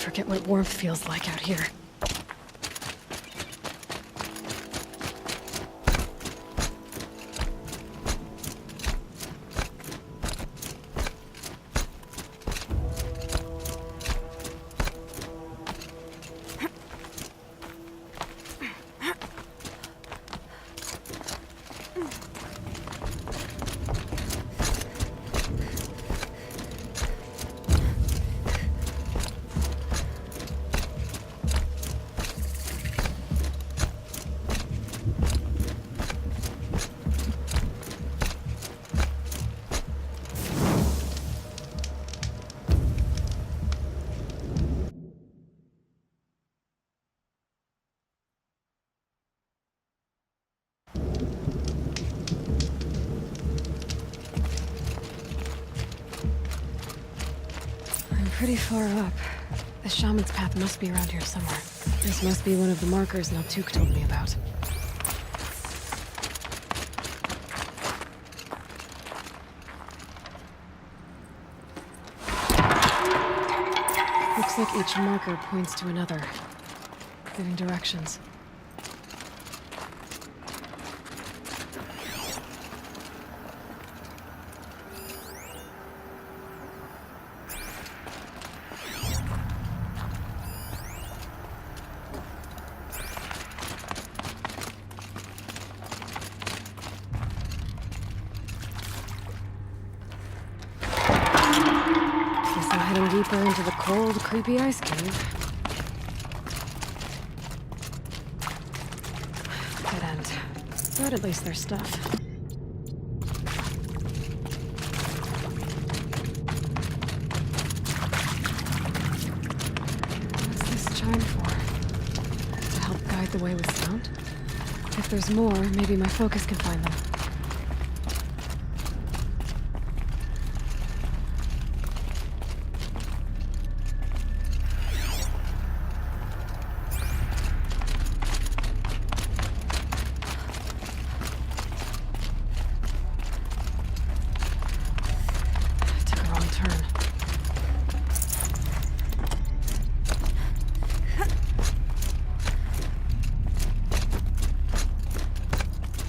forget what warmth feels like out here. Pretty far up. The shaman's path must be around here somewhere. This must be one of the markers Naltuk told me about. Looks like each marker points to another, giving directions. Deeper into the cold, creepy ice cave. Dead end. But at least there's stuff. What's this chime for? To help guide the way with sound? If there's more, maybe my focus can find them.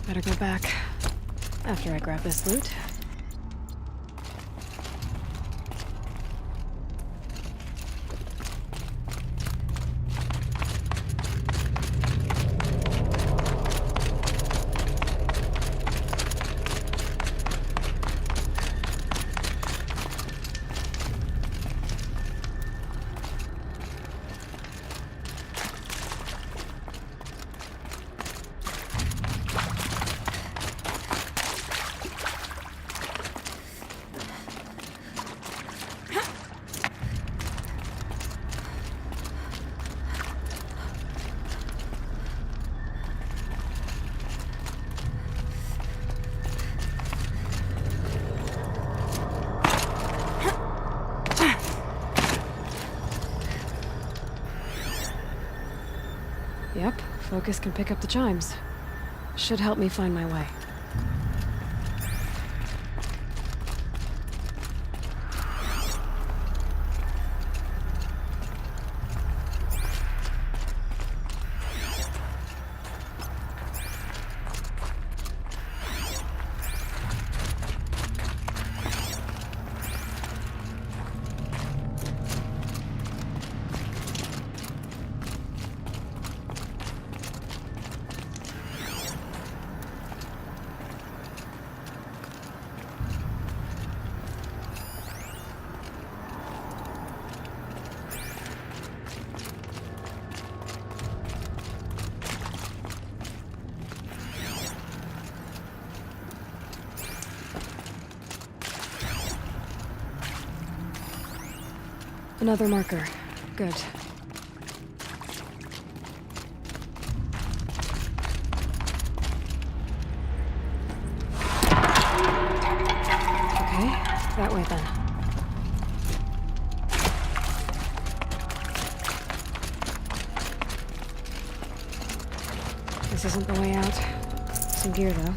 Better go back after I grab this loot. Yep, focus can pick up the chimes. Should help me find my way. Another marker. Good. Okay, that way then. This isn't the way out. Some gear though.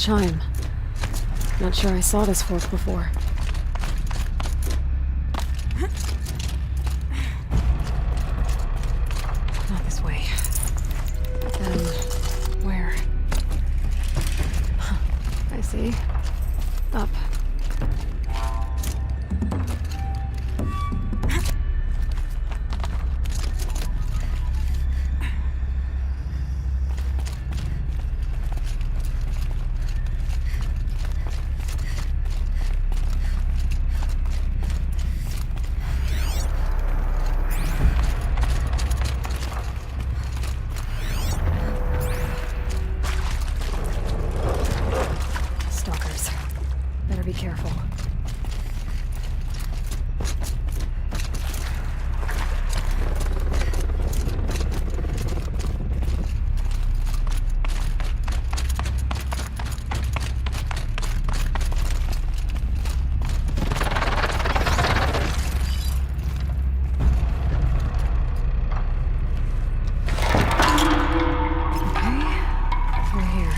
chime. Not sure I saw this fork before. Not this way. Then, where? Huh, I see. Up. Stalkers. Better be careful. We're here.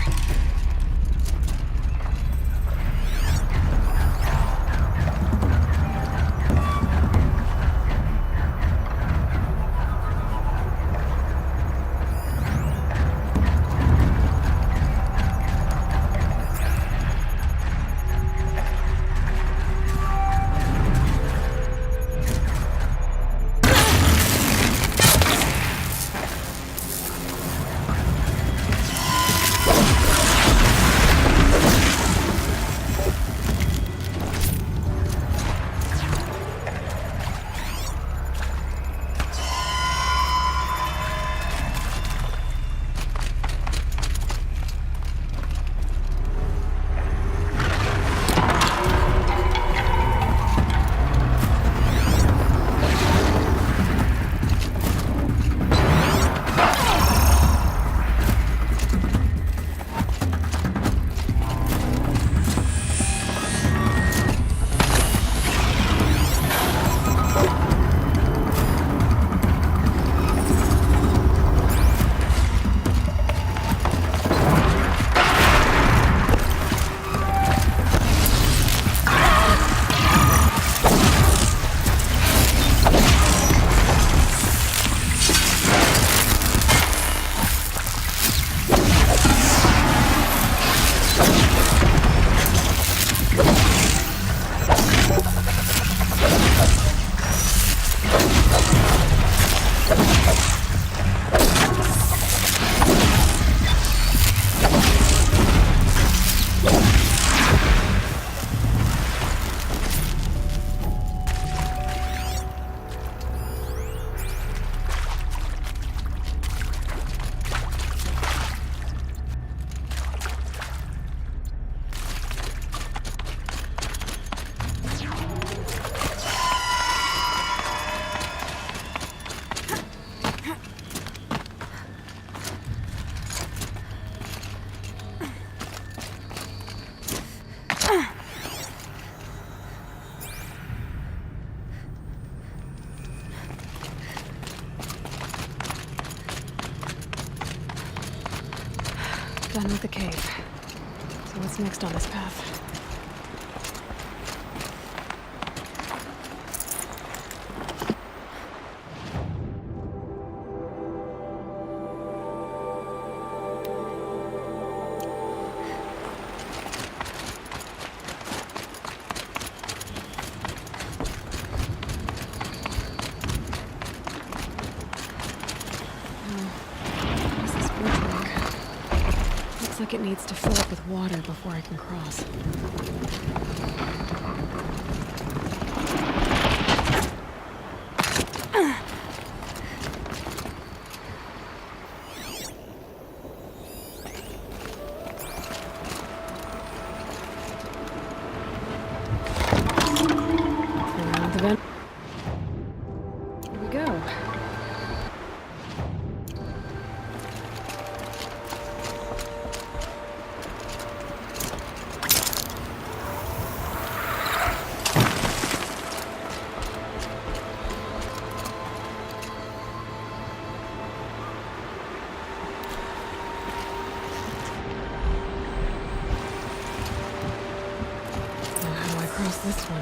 Done with the cave. So what's next on this path? Looks like it needs to fill up with water before I can cross. Around the vent. Here we go. this one?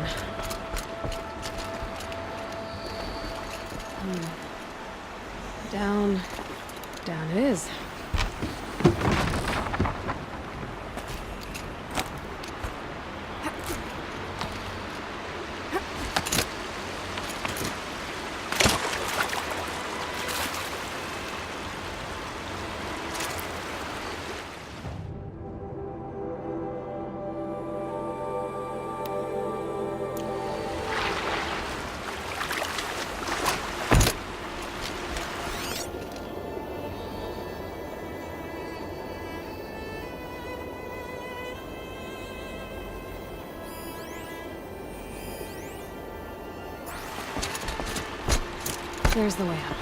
Down. Down it is. There's the way up.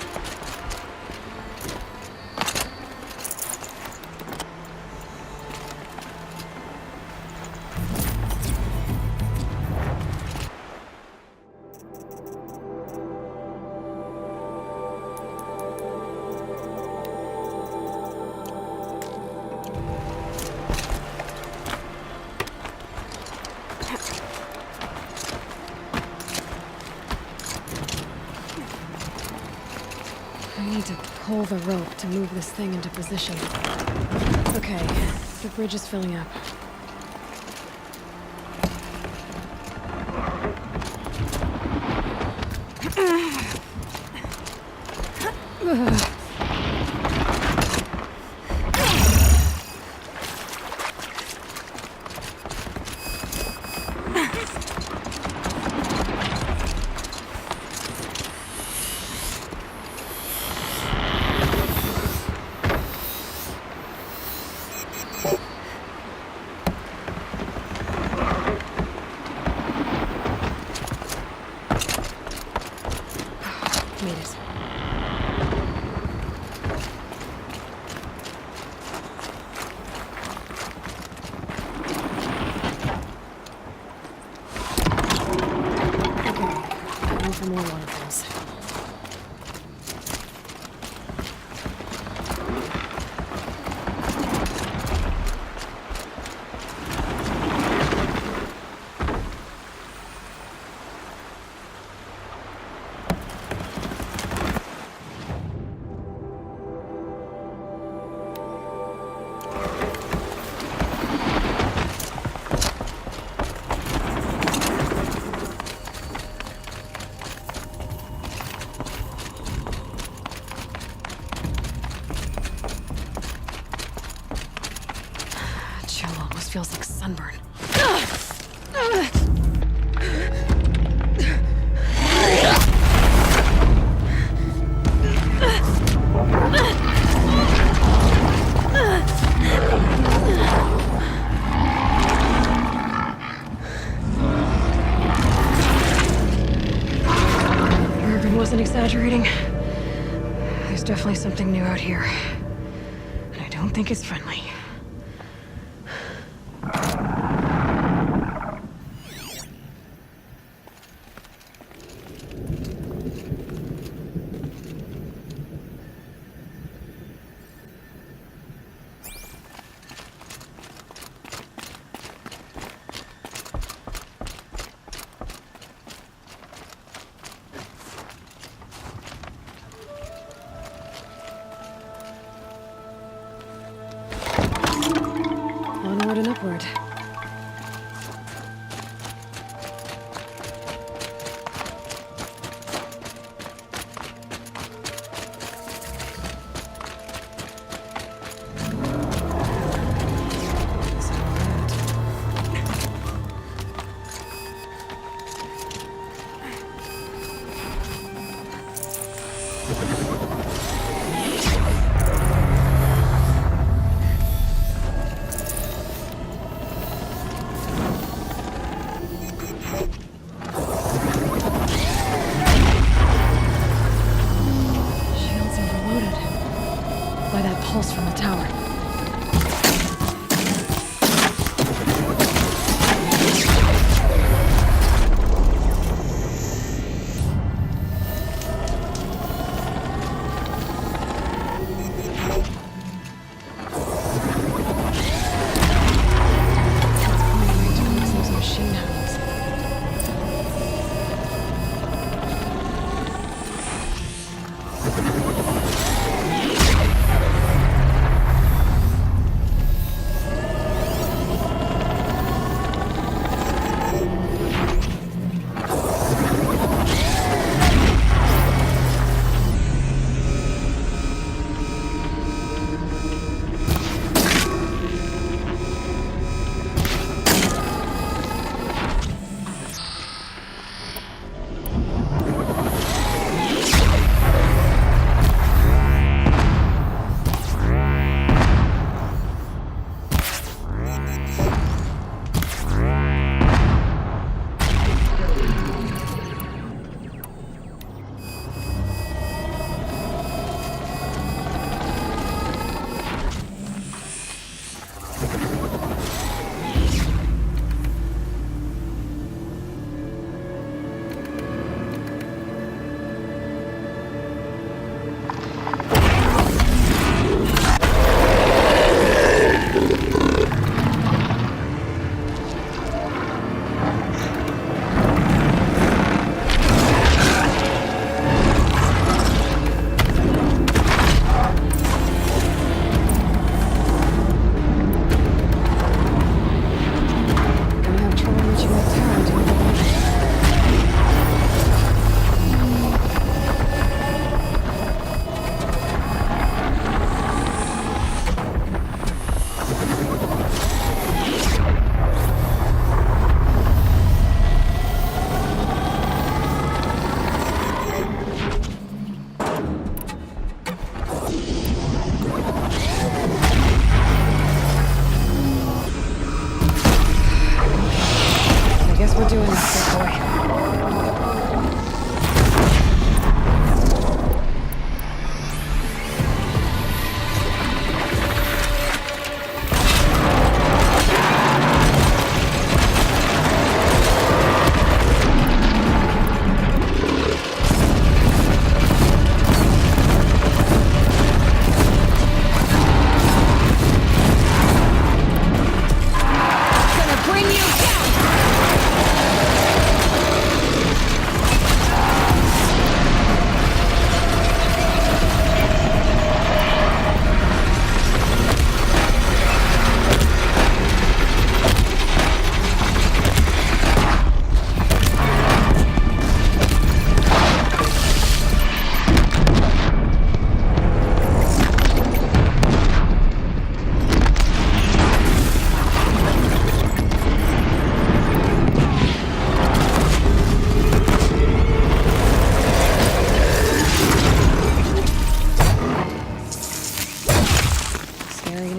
I need to pull the rope to move this thing into position. Okay, the bridge is filling up. Made it. Okay, time for more waterfalls. Chill almost feels like sunburn. Urban wasn't exaggerating. There's definitely something new out here. And I don't think it's friendly. Onward and upward. Is that all right? Shields overloaded by that pulse from the tower. It's pointing right towards those machine hounds.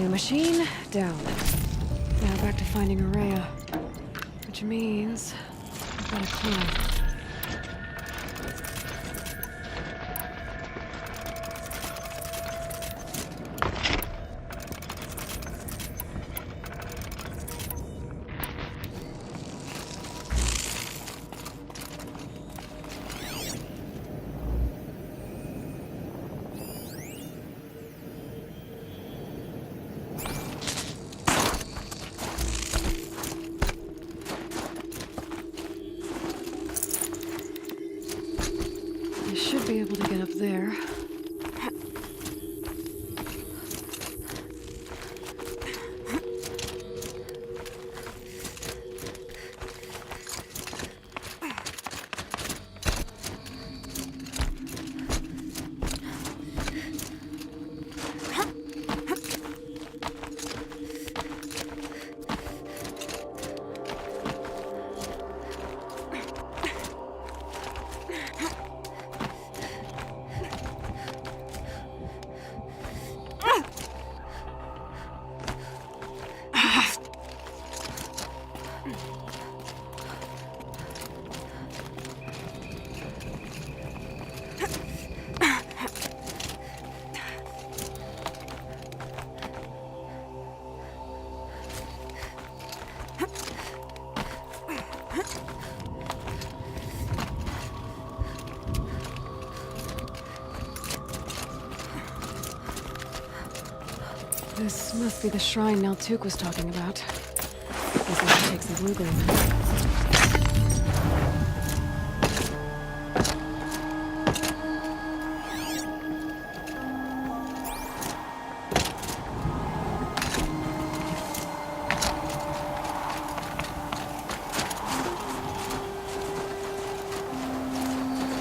Machine down. Now back to finding Araya. Which means I've got to climb. I should be able to get up there. This must be the shrine Naltuk was talking about. Guess I should take some blue gleam.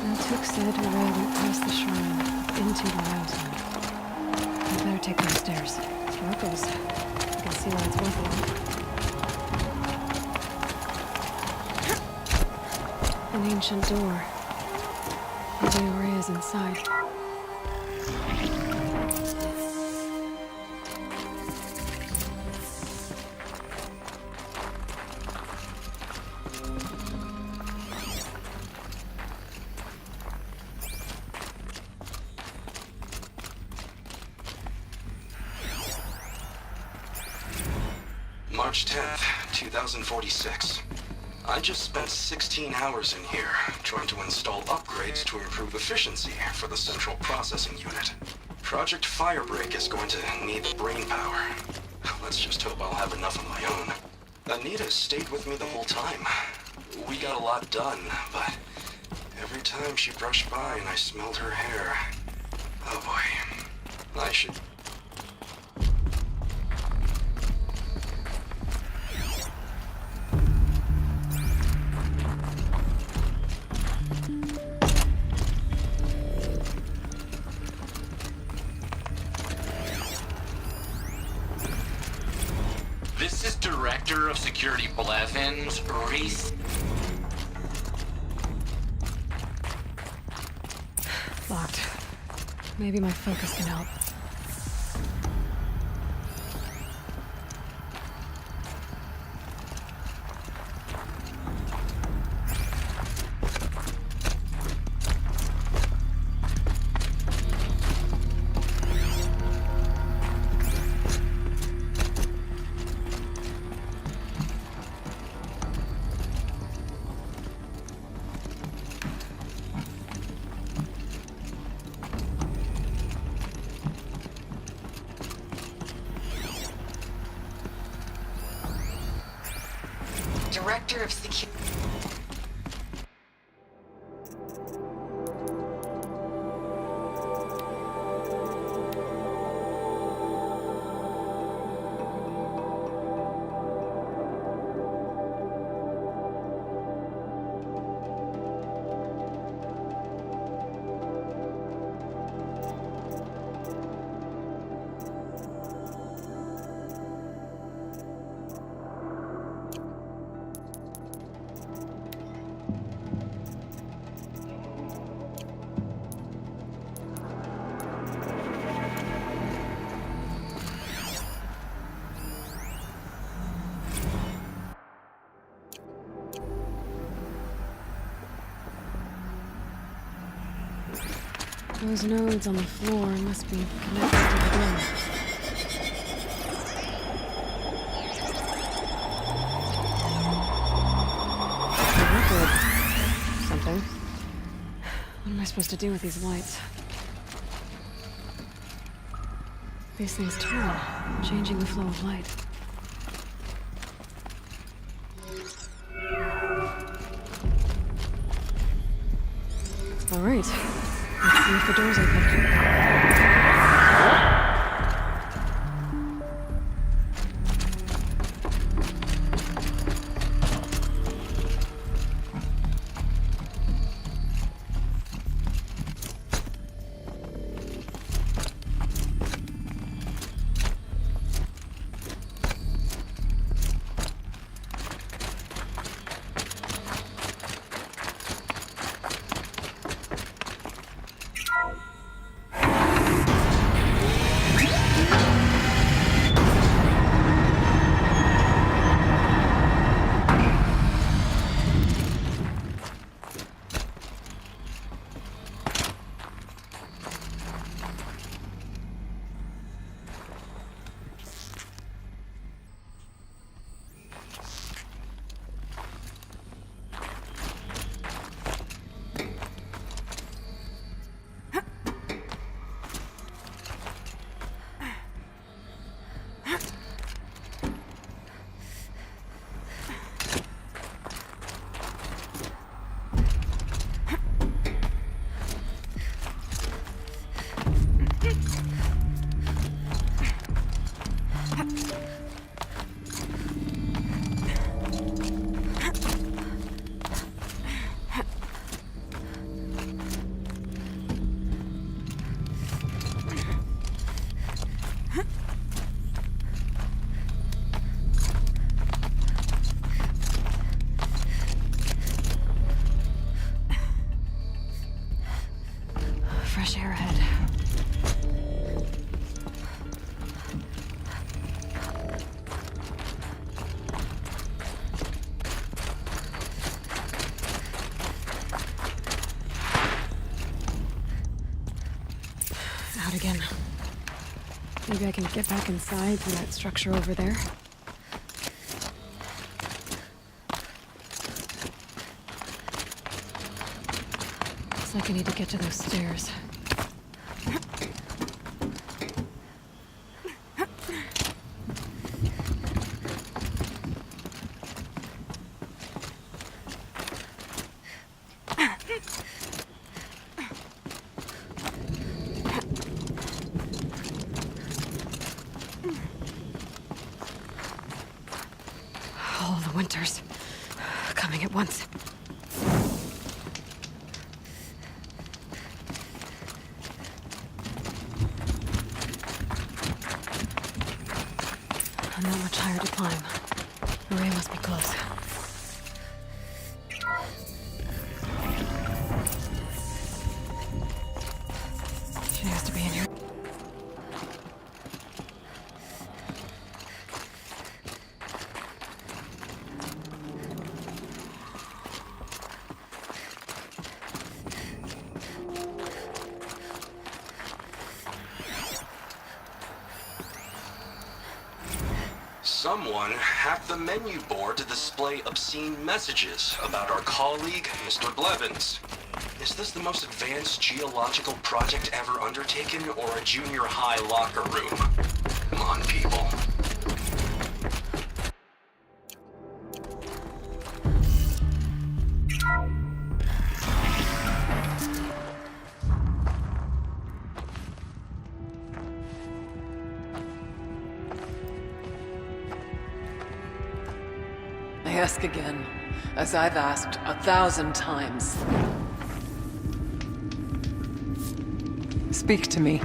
Naltuk said Araya went past the shrine, into the mountain. I better take those stairs. Here it goes. I can see why it's worth it. An ancient door. Maybe Araya's inside. March 10th, 2046. I just spent 16 hours in here, trying to install upgrades to improve efficiency for the central processing unit. Project Firebreak is going to need brain power. Let's just hope I'll have enough of my own. Anita stayed with me the whole time. We got a lot done, but every time she brushed by and I smelled her hair... Oh boy. I should... This is Director of Security Blevins, Reese. Locked. Maybe my focus can help. Director of Security. Those nodes on the floor must be connected to the door. A record. Something. What am I supposed to do with these lights? These things turn, changing the flow of light. All right. Let's see if the door's open. Fresh air ahead. Out again. Maybe I can get back inside through that structure over there. Looks like I need to get to those stairs. All the winters coming at once. Not much higher to climb. Maria must be close. She has to be in here. Someone hacked the menu board to display obscene messages about our colleague, Mr. Blevins. Is this the most advanced geological project ever undertaken, or a junior high locker room? Come on, people. ask again, as I've asked 1,000 times. Speak to me.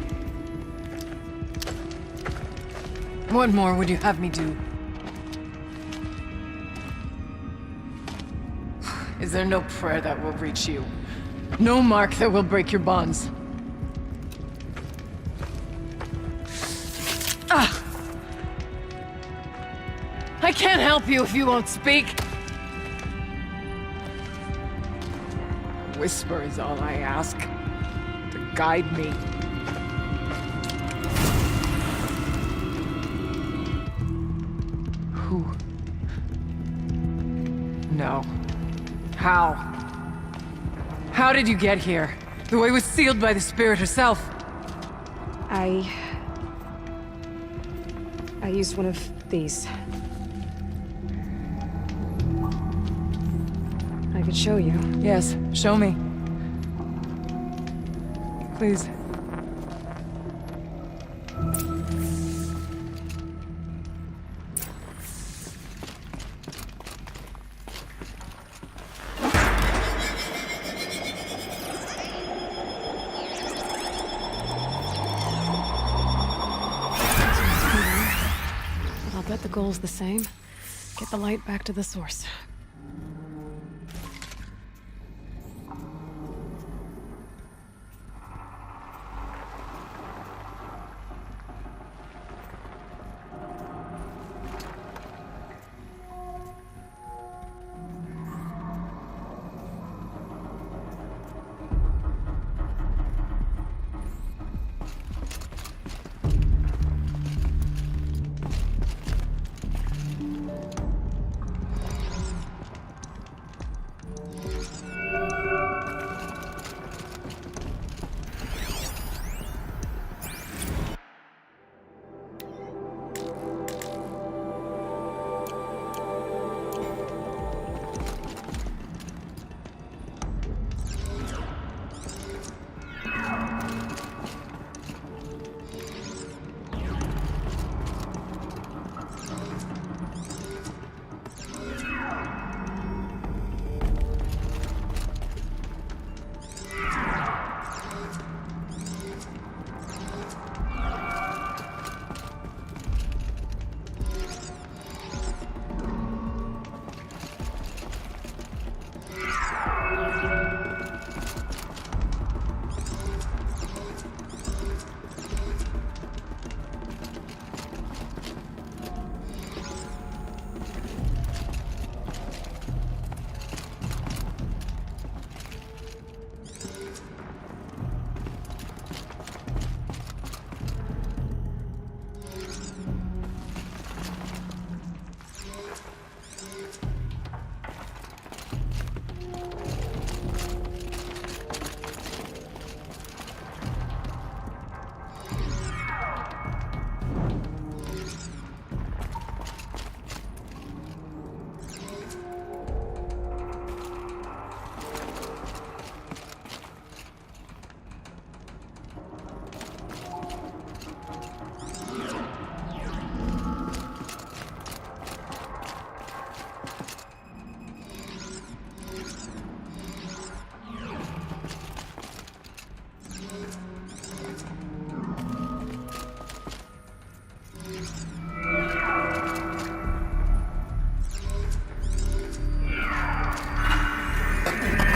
What more would you have me do? Is there no prayer that will reach you? No mark that will break your bonds? Ah! I can't help you if you won't speak! A whisper is all I ask. To guide me. Who? No. How? How did you get here? The way was sealed by the Spirit herself. I used one of these. I could show you. Yes, show me. Please. I'll bet the goal's the same. Get the light back to the source.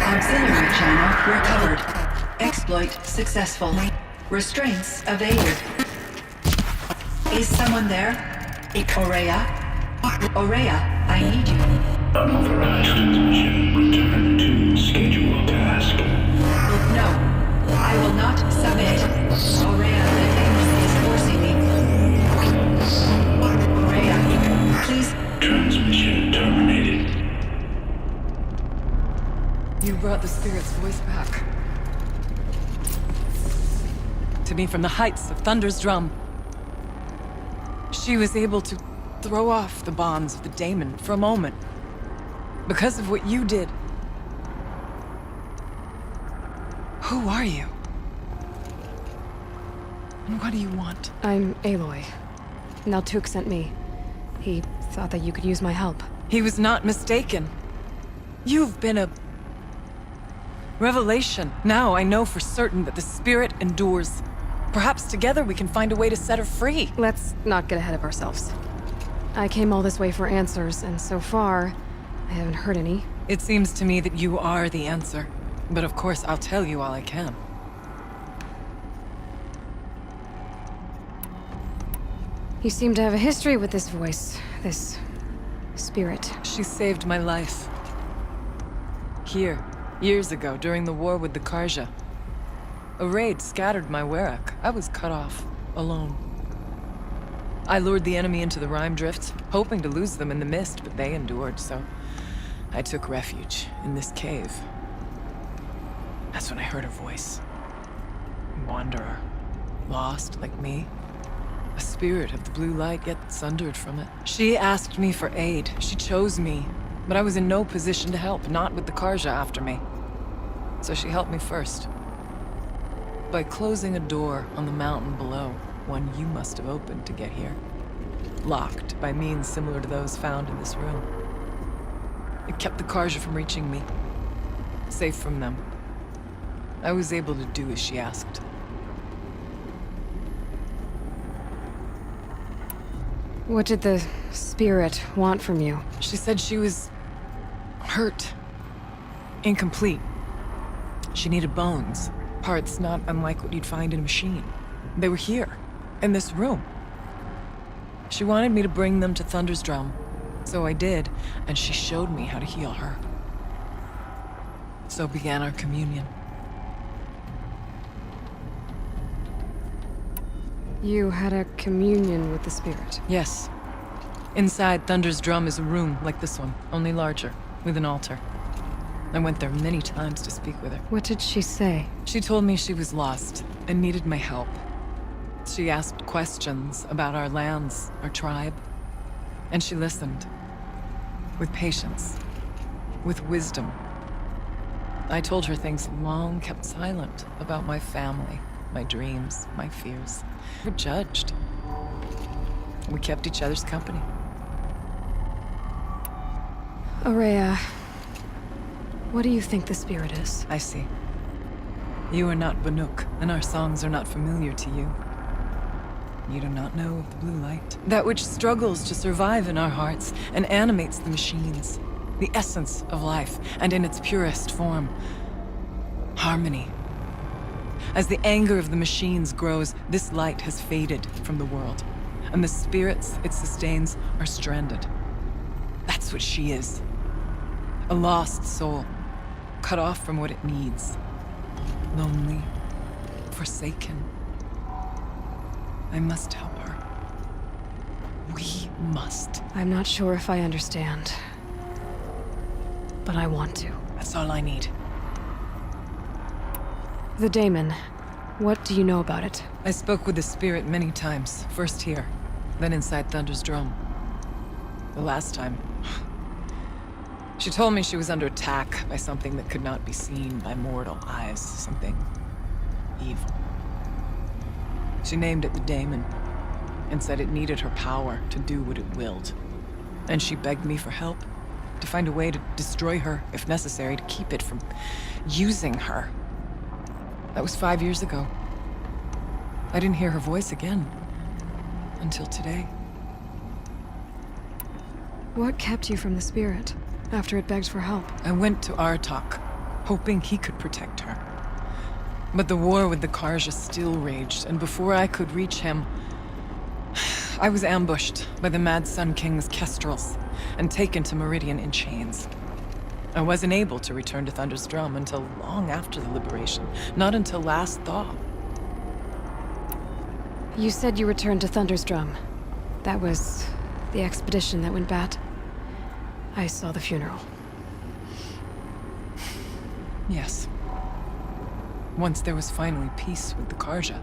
Auxiliary channel recovered. Exploit successful. Restraints evaded. Is someone there? Aurea? Aurea, I need you. Unauthorized transmission. Return to scheduled task. No, I will not submit. Aurea, the Daemon is forcing me. Aurea, please. Transmission terminated. You brought the Spirit's voice back. To me from the heights of Thunder's drum. She was able to throw off the bonds of the Daemon for a moment. Because of what you did. Who are you? And what do you want? I'm Aloy. Naltuk sent me. He thought that you could use my help. He was not mistaken. You've been a revelation. Now I know for certain that the spirit endures. Perhaps together we can find a way to set her free. Let's not get ahead of ourselves. I came all this way for answers, and so far, I haven't heard any. It seems to me that you are the answer. But of course, I'll tell you all I can. You seem to have a history with this voice, this spirit. She saved my life. Here, years ago, during the war with the Karja. A raid scattered my Werak. I was cut off, alone. I lured the enemy into the Rime Drift, hoping to lose them in the mist, but they endured, so I took refuge in this cave. That's when I heard her voice. A wanderer. Lost, like me. A spirit of the blue light, yet sundered from it. She asked me for aid. She chose me. But I was in no position to help, not with the Karja after me. So she helped me first. By closing a door on the mountain below, one you must have opened to get here. Locked by means similar to those found in this room. It kept the Karja from reaching me. Safe from them. I was able to do as she asked. What did the spirit want from you? She said she was hurt. Incomplete. She needed bones. Parts not unlike what you'd find in a machine. They were here, in this room. She wanted me to bring them to Thunder's Drum. So I did, and she showed me how to heal her. So began our communion. You had a communion with the spirit. Yes. Inside Thunder's Drum is a room like this one, only larger, with an altar. I went there many times to speak with her. What did she say? She told me she was lost and needed my help. She asked questions about our lands, our tribe. And she listened. With patience. With wisdom. I told her things long kept silent about my family, my dreams, my fears. We were judged. We kept each other's company. Aurea, what do you think the spirit is? I see. You are not Banuk, and our songs are not familiar to you. You do not know of the blue light. That which struggles to survive in our hearts and animates the machines. The essence of life, and in its purest form. Harmony. As the anger of the machines grows, this light has faded from the world. And the spirits it sustains are stranded. That's what she is. A lost soul. Cut off from what it needs. Lonely. Forsaken. I must help her. We must. I'm not sure if I understand. But I want to. That's all I need. The Daemon. What do you know about it? I spoke with the spirit many times. First here, then inside Thunder's Drum. The last time... She told me she was under attack by something that could not be seen by mortal eyes. Something... evil. She named it the Daemon, and said it needed her power to do what it willed. And she begged me for help, to find a way to destroy her, if necessary, to keep it from using her. That was 5 years ago. I didn't hear her voice again. Until today. What kept you from the spirit, after it begged for help? I went to Aratak, hoping he could protect her. But the war with the Karja still raged, and before I could reach him... I was ambushed by the Mad Sun King's Kestrels, and taken to Meridian in chains. I wasn't able to return to Thunder's Drum until long after the liberation, not until last thaw. You said you returned to Thunder's Drum. That was the expedition that went bad. I saw the funeral. Yes. Once there was finally peace with the Karja,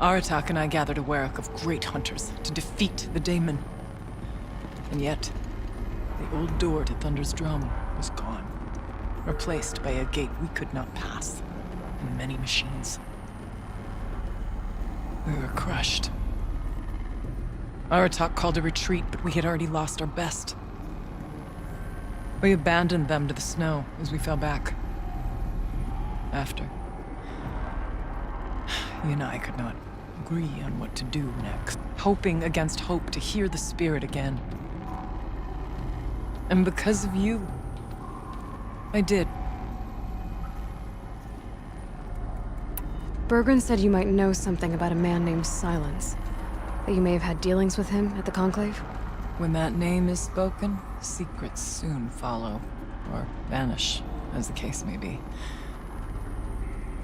Aratak and I gathered a Werak of great hunters to defeat the Daemon. And yet, the old door to Thunder's Drum was gone, replaced by a gate we could not pass, and many machines. We were crushed. Aratak called a retreat, but we had already lost our best. We abandoned them to the snow as we fell back. After. You and I could not agree on what to do next. Hoping against hope to hear the spirit again. And because of you, I did. Bergren said you might know something about a man named Silence. That you may have had dealings with him at the Conclave? When that name is spoken, secrets soon follow. Or vanish, as the case may be.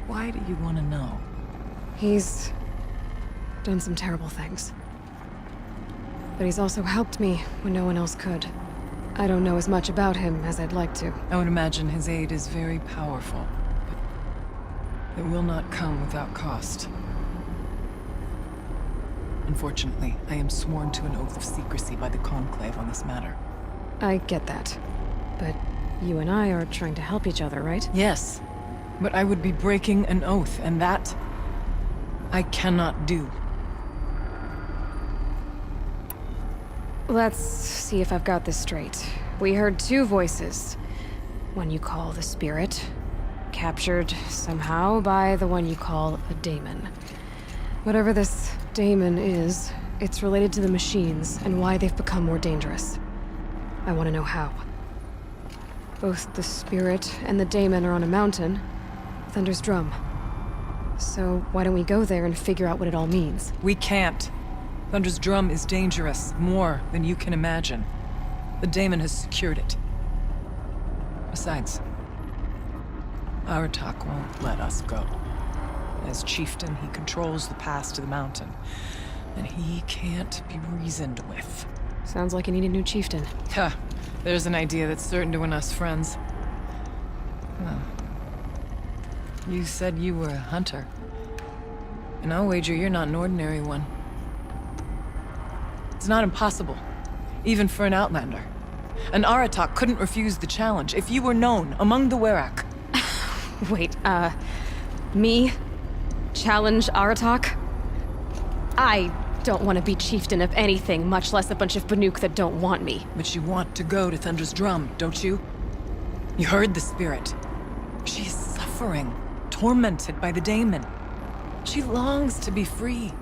Why do you want to know? He's done some terrible things. But he's also helped me when no one else could. I don't know as much about him as I'd like to. I would imagine his aid is very powerful, but it will not come without cost. Unfortunately, I am sworn to an oath of secrecy by the Conclave on this matter. I get that. But you and I are trying to help each other, right? Yes, but I would be breaking an oath, and that I cannot do. Let's see if I've got this straight. We heard two voices. One you call the Spirit, captured somehow by the one you call a daemon. Whatever this daemon is, it's related to the machines and why they've become more dangerous. I want to know how. Both the Spirit and the daemon are on a mountain, Thunder's Drum. So why don't we go there and figure out what it all means? We can't. Thunder's Drum is dangerous, more than you can imagine. The daemon has secured it. Besides, Aratak won't let us go. As chieftain, he controls the pass to the mountain, and he can't be reasoned with. Sounds like you need a new chieftain. Huh. There's an idea that's certain to win us friends. Well, you said you were a hunter. And I'll wager you're not an ordinary one. It's not impossible, even for an outlander. An Aratak couldn't refuse the challenge if you were known among the Werak. Wait, me? Challenge Aratak? I don't want to be chieftain of anything, much less a bunch of Banuk that don't want me. But you want to go to Thunder's Drum, don't you? You heard the spirit. She is suffering, tormented by the daemon. She longs to be free.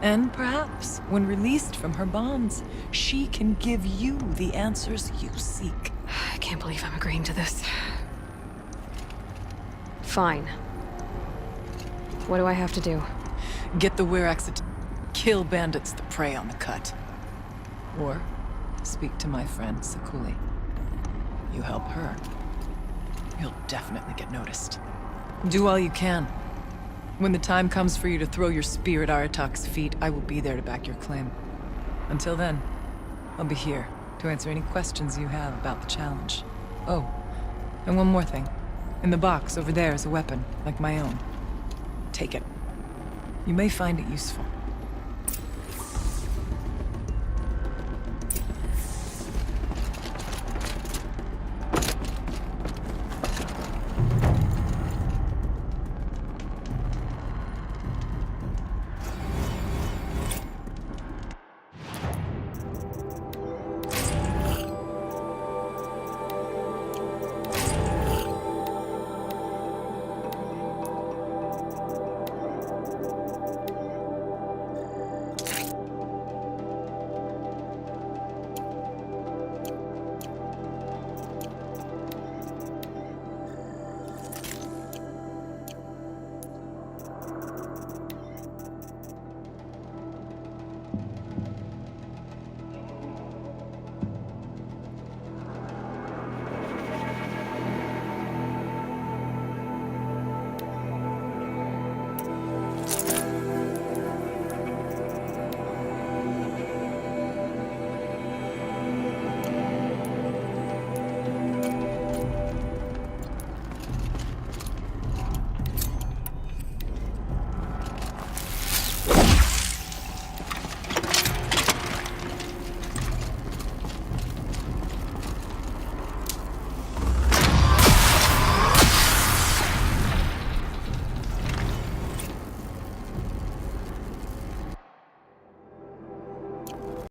And perhaps, when released from her bonds, she can give you the answers you seek. I can't believe I'm agreeing to this. Fine. What do I have to do? Get the Weraks to kill bandits that prey on the cut. Or speak to my friend Sakuli. You help her, you'll definitely get noticed. Do all you can. When the time comes for you to throw your spear at Aratak's feet, I will be there to back your claim. Until then, I'll be here to answer any questions you have about the challenge. Oh, and one more thing. In the box over there is a weapon, like my own. Take it. You may find it useful.